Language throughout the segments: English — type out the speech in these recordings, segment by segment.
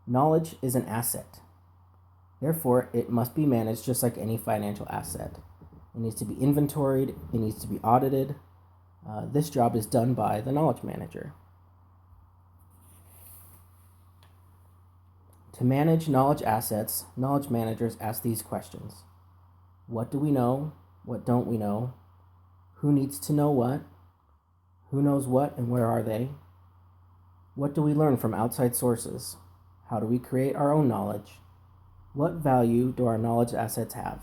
Knowledge is an asset. Therefore, it must be managed just like any financial asset. It needs to be inventoried, it needs to be audited. This job is done by the knowledge manager. To manage knowledge assets, knowledge managers ask these questions. What do we know? What don't we know? Who needs to know what? Who knows what and where are they? What do we learn from outside sources? How do we create our own knowledge? What value do our knowledge assets have?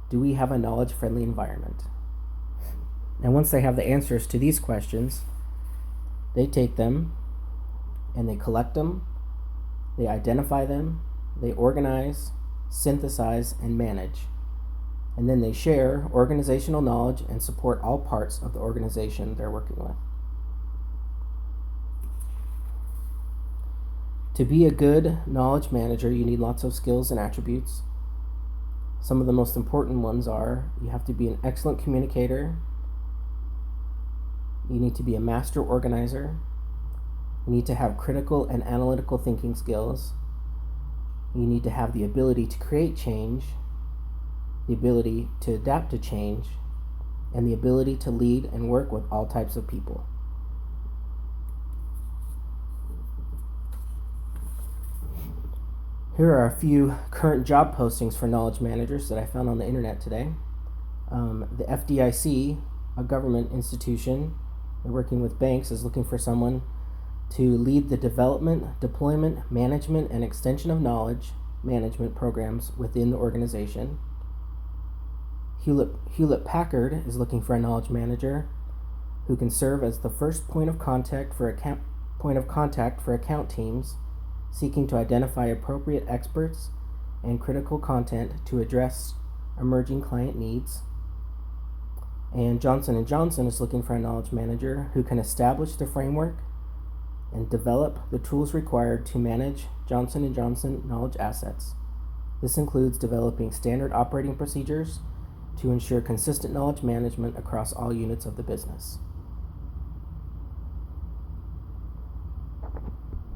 Do we have a knowledge-friendly environment? And once they have the answers to these questions, they take them and they collect them, they identify them, they organize, synthesize, and manage. And then they share organizational knowledge and support all parts of the organization they're working with. To be a good knowledge manager, you need lots of skills and attributes. Some of the most important ones are you have to be an excellent communicator, you need to be a master organizer, you need to have critical and analytical thinking skills, you need to have the ability to create change, the ability to adapt to change, and the ability to lead and work with all types of people. Here are a few current job postings for knowledge managers that I found on the internet today. The FDIC, a government institution, they're working with banks, is looking for someone to lead the development, deployment, management, and extension of knowledge management programs within the organization. Hewlett-Packard is looking for a knowledge manager who can serve as the first point of contact for account teams seeking to identify appropriate experts and critical content to address emerging client needs. And Johnson & Johnson is looking for a knowledge manager who can establish the framework and develop the tools required to manage Johnson & Johnson knowledge assets. This includes developing standard operating procedures to ensure consistent knowledge management across all units of the business.